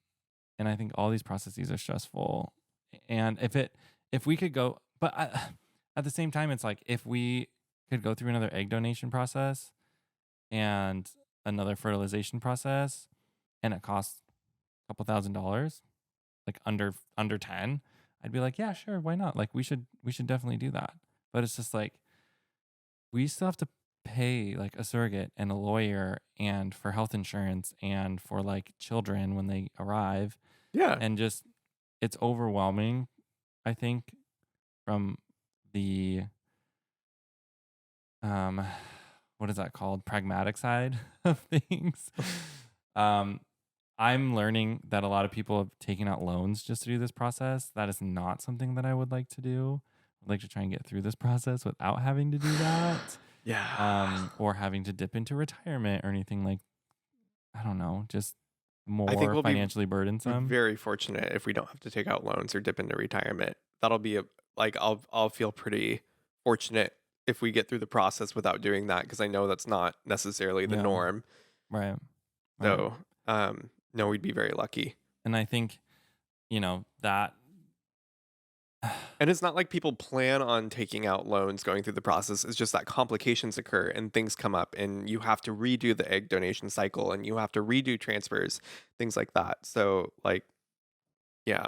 I think all these processes are stressful. And if we could go, but at the same time, it's like if we could go through another egg donation process and another fertilization process, and it costs a couple $1,000s, like under 10, I'd be like, yeah, sure, why not? Like we should definitely do that. But it's just like we still have to pay like a surrogate and a lawyer and for health insurance and for like children when they arrive. Yeah. And just it's overwhelming, I think, from the what is that called? Pragmatic side of things. I'm learning that a lot of people have taken out loans just to do this process. That is not something that I would like to do. I'd like to try and get through this process without having to do that. Yeah. Or having to dip into retirement or anything like, I don't know, just more I think we'll financially be burdensome. very fortunate if we don't have to take out loans or dip into retirement. That'll be I'll feel pretty fortunate if we get through the process without doing that, because I know that's not necessarily the norm. Right. So, no, we'd be very lucky. And I think, that. And it's not like people plan on taking out loans going through the process. It's just that complications occur and things come up and you have to redo the egg donation cycle and you have to redo transfers, things like that. So like, yeah.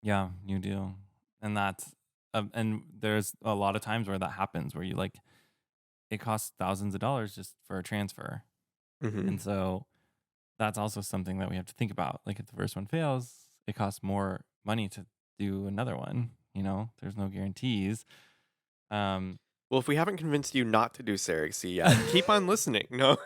Yeah, you do. And that's, and there's a lot of times where that happens where you like, it costs thousands of dollars just for a transfer. Mm-hmm. And so that's also something that we have to think about. Like if the first one fails, it costs more money to do another one. There's no guarantees. Well, if we haven't convinced you not to do surrogacy yet, keep on listening. No.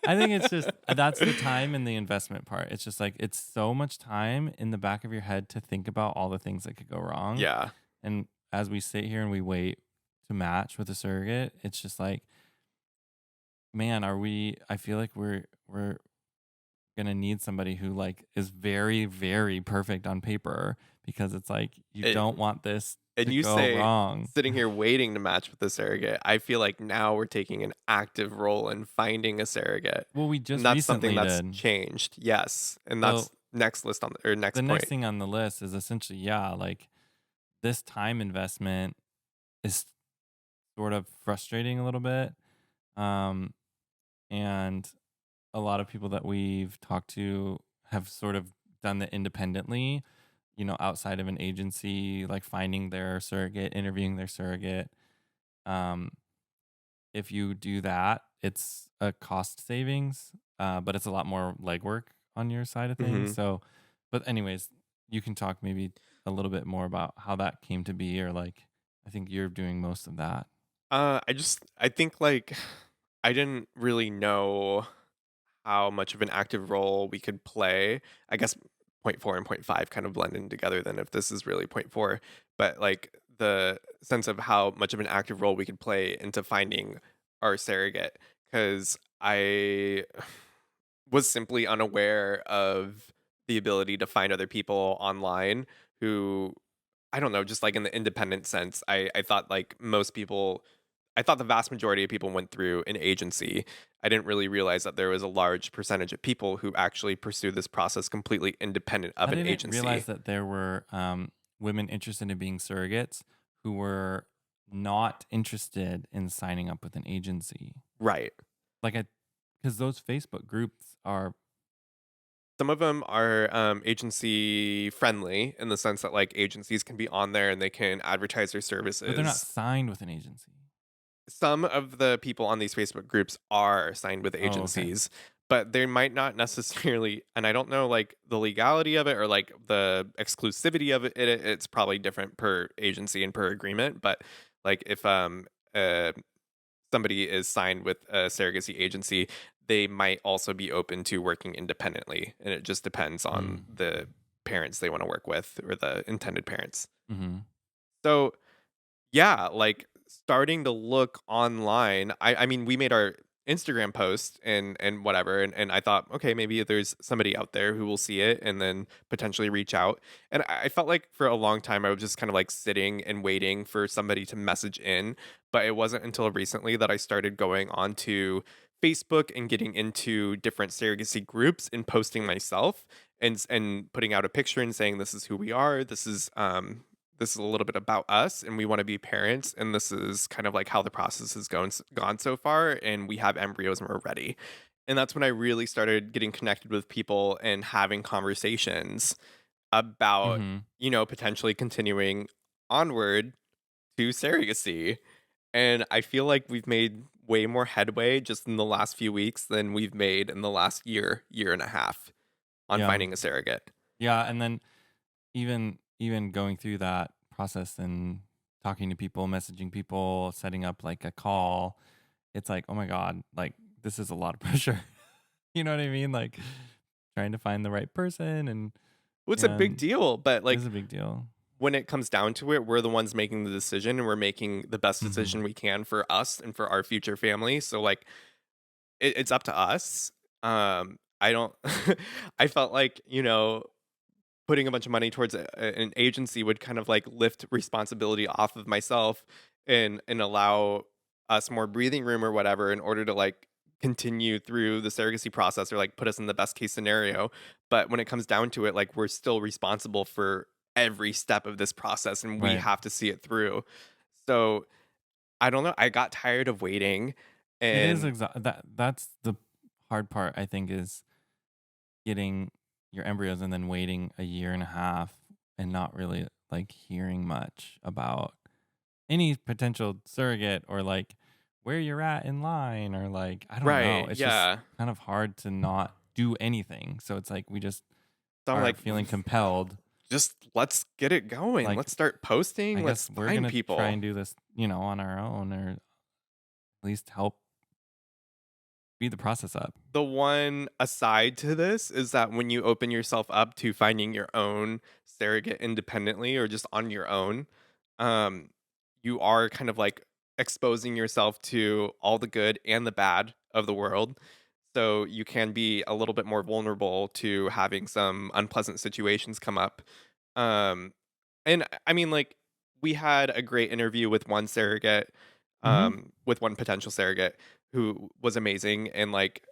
I think it's just that's the time and the investment part. It's just like it's so much time in the back of your head to think about all the things that could go wrong. Yeah. And as we sit here and we wait to match with a surrogate, it's just like, man, I feel like we're gonna need somebody who like is very, very perfect on paper, because it's like you don't want this and to you go say wrong. Sitting here waiting to match with a surrogate, I feel like now we're taking an active role in finding a surrogate. Well, we just and that's recently something that's did. changed. Yes. And that's next list on the next the point. Next thing on the list is essentially, like this time investment is sort of frustrating a little bit. And a lot of people that we've talked to have sort of done that independently, outside of an agency, like finding their surrogate, interviewing their surrogate. Um, if you do that, it's a cost savings, but it's a lot more legwork on your side of things. Hmm. So, but anyways, you can talk maybe a little bit more about how that came to be, or like, I think you're doing most of that. I think like I didn't really know how much of an active role we could play. I guess point four and point five kind of blend in together then if this is really point four. But like the sense of how much of an active role we could play into finding our surrogate. Because I was simply unaware of the ability to find other people online who I don't know, just like in the independent sense. I thought like most people I thought the vast majority of people went through an agency. I didn't really realize that there was a large percentage of people who actually pursue this process completely independent of I an didn't realize agency. that there were women interested in being surrogates who were not interested in signing up with an agency. Right. Like, because those Facebook groups are, Some of them are agency friendly in the sense that like agencies can be on there and they can advertise their but they're not services. signed with an agency. Some of the people on these Facebook groups are signed with Oh, okay. agencies, but they might not necessarily, and I don't know like the legality of it or like the exclusivity of it. It's probably different per agency and per agreement, but like if uh somebody is signed with a surrogacy agency, they might also be open to working independently, and it just depends on Mm. the parents they want to work with or the intended parents. Mm-hmm. So yeah, like starting to look online. I mean, we made our Instagram post and whatever, and I thought, okay, maybe there's somebody out there who will see it and then potentially reach out. And I felt like for a long time I was just kind of like sitting and waiting for somebody to message in, but it wasn't until recently that I started going on to Facebook and getting into different surrogacy groups and posting myself and putting out a picture and saying this is who we are. This is a little bit about us and we want to be parents and this is kind of like how the process has gone so far and we have embryos and we're ready. And that's when I really started getting connected with people and having conversations about, Mm-hmm. potentially continuing onward to surrogacy. And I feel like we've made way more headway just in the last few weeks than we've made in the last year and a half on Yeah. finding a surrogate. Yeah. And then even going through that process and talking to people, messaging people, setting up like a call, it's like, oh my God, like this is a lot of pressure. You know what I mean? Like trying to find the right person Well, it's a big and deal, but it like is a big deal. when it comes down to it, we're the ones making the decision and we're making the best Mm-hmm. decision we can for us and for our future family. So like it's up to us. I don't I felt like, putting a bunch of money towards an agency would kind of like lift responsibility off of myself and allow us more breathing room or whatever in order to like continue through the surrogacy process or like put us in the best case scenario. But when it comes down to it, like we're still responsible for every step of this process and we Right. have to see it through. So I don't know. I got tired of waiting It is and that's the hard part, I think, is getting your embryos and then waiting a year and a half and not really like hearing much about any potential surrogate or like where you're at in line or like I don't know. right, It's just yeah. kind of hard to not do anything. So it's like we just So I'm are like, feeling compelled. just let's get it going. Like Let's start I posting. Let's guess we're find gonna try people. and do this, on our own or at least help speed the process up. The one aside to this is that when you open yourself up to finding your own surrogate independently or just on your own, um, you are kind of like exposing yourself to all the good and the bad of the world. So you can be a little bit more vulnerable to having some unpleasant situations come up. Um, and I mean, like, we had a great interview with one surrogate, Mm-hmm. with one potential surrogate who was amazing. And like,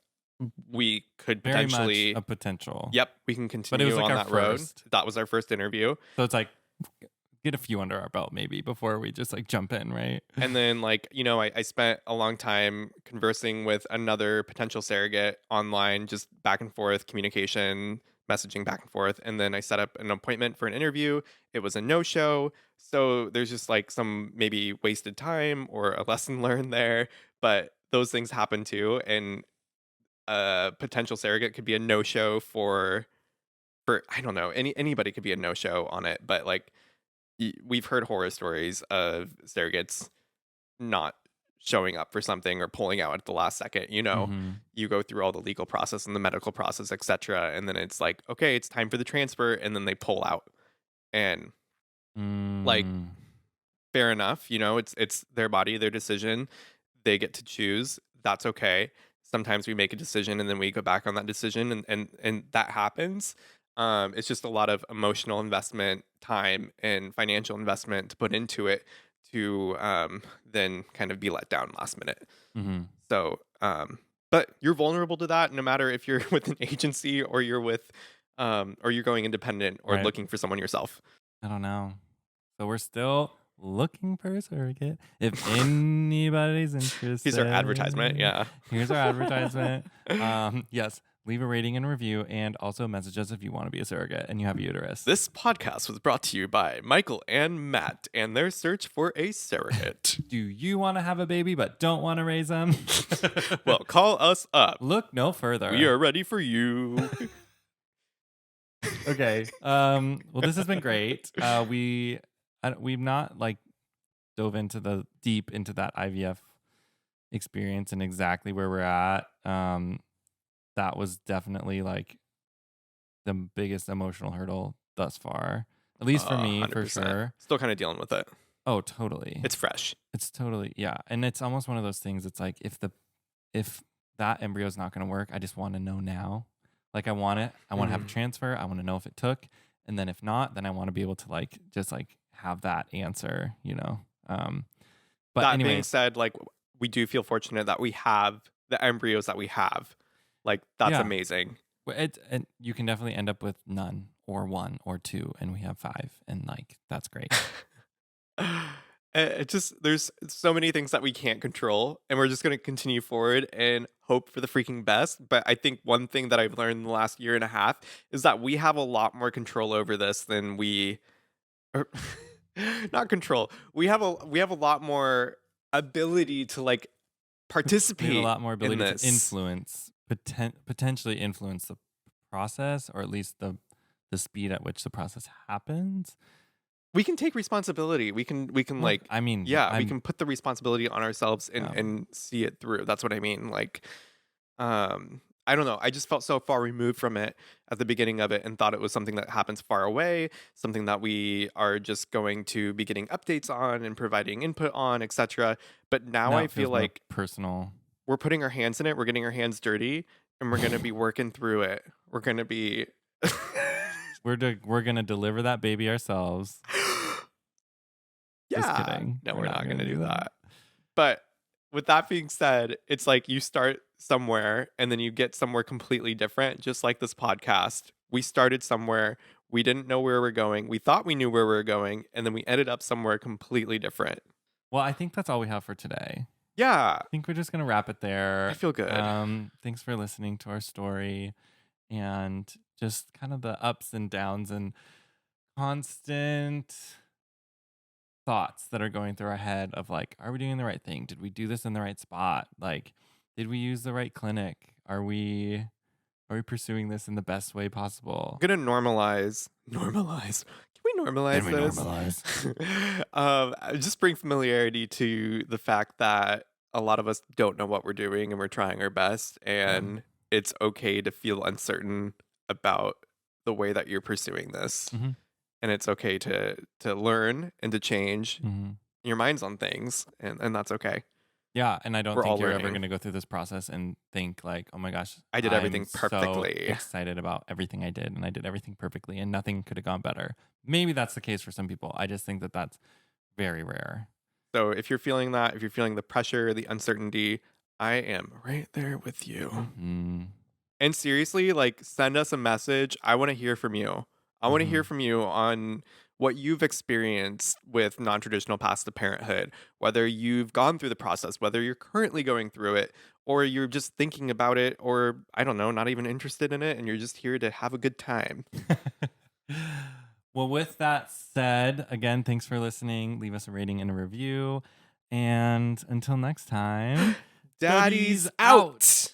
we could Very much potentially, a potential. yep, we can But it was continue like on our that road. first. That was our first interview. So it's like get a few under our belt maybe before we just like jump in, right? And then, like, I spent a long time conversing with another potential surrogate online, just back and forth communication, messaging back and forth. And then I set up an appointment for an interview. It was a no-show. So there's just like some maybe wasted time or a lesson learned there. But those things happen too. And a potential surrogate could be a no-show for I don't know, anybody could be a no-show on it. But like we've heard horror stories of surrogates not showing up for something or pulling out at the last second. Mm-hmm. You go through all the legal process and the medical process, etc., and then it's like, okay, it's time for the transfer, and then they pull out. And like, fair enough, it's their body, their decision. They get to choose. That's okay. Sometimes we make a decision and then we go back on that decision, and that happens. It's just a lot of emotional investment, time, and financial investment to put into it to then kind of be let down last minute. Mm-hmm. So, but you're vulnerable to that no matter if you're with an agency or you're with, or you're going independent or Right. looking for someone yourself. I don't know. So we're still looking for a surrogate. If anybody's interested, Here's our advertisement. Yeah. Here's our advertisement. Yes, leave a rating and review, and also message us if you want to be a surrogate and you have a uterus. This podcast was brought to you by Michael and Matt and their search for a surrogate. Do you want to have a baby but don't want to raise them? Well, call us up. Look no further. We are ready for you. Okay. Well, this has been great. We've not like dove into the deep into that IVF experience and exactly where we're at. That was definitely like the biggest emotional hurdle thus far, at least for me, 100%. for sure. Still kind of dealing with it. Oh, totally. It's fresh. It's totally, yeah. And it's almost one of those things. It's like if that embryo is not going to work, I just want to know now. Like I want it. I want to have a transfer. I want to know if it took. And then if not, then I want to be able to like just like have that answer, But that anyway, being said, like we do feel fortunate that we have the embryos that we have. Like that's Yeah. amazing. and you can definitely end up with none or one or two, and we have 5, and like that's great. It just there's so many things that we can't control, and we're just going to continue forward and hope for the freaking best. But I think one thing that I've learned in the last year and a half is that we have a lot more control over this than or not control. We have a lot more ability to like participate. We have a lot more ability in to this. influence, potentially influence the process, or at least the speed at which the process happens. We can take responsibility. We can Well, like I mean, we can put the responsibility on ourselves and see it through. That's what I mean. Like, I don't know. I just felt so far removed from it at the beginning of it and thought it was something that happens far away, something that we are just going to be getting updates on and providing input on, etc. But now I it feel feels more like personal. we're putting our hands in it. We're getting our hands dirty, and we're going to be working through it. We're going to be. We're gonna deliver that baby ourselves. Yeah. Just kidding. No, we're not going to do that. But with that being said, it's like you start somewhere and then you get somewhere completely different, just like this podcast. We started somewhere. We didn't know where we're going. We thought we knew where we were going, and then we ended up somewhere completely different. Well, I think that's all we have for today. Yeah. I think we're just gonna wrap it there. I feel good. Thanks for listening to our story and just kind of the ups and downs and constant thoughts that are going through our head of like, are we doing the right thing? Did we do this in the right spot? Like, did we use the right clinic? Are we pursuing this in the best way possible? I'm gonna normalize. Normalize. Can we normalize this? Just bring familiarity to the fact that a lot of us don't know what we're doing and we're trying our best, and it's okay to feel uncertain about the way that you're pursuing this. Mm-hmm. And it's okay to learn and to change Mm-hmm. your minds on things, and that's okay. Yeah, and I don't We're think all you're ever learning. going to go through this process and think like, oh my gosh, I did everything I'm perfectly. So excited about everything I did, and I did everything perfectly, and nothing could have gone better. Maybe that's the case for some people. I just think that that's very rare. So if you're feeling that, if you're feeling the pressure, the uncertainty, I am right there with you. Mm-hmm. And seriously, like send us a message. I want to hear from you. I want to hear from you on what you've experienced with non-traditional paths to parenthood, whether you've gone through the process, whether you're currently going through it, or you're just thinking about it, or I don't know, not even interested in it, and you're just here to have a good time. Well, with that said, again, thanks for listening. Leave us a rating and a review. And until next time, Daddy's out.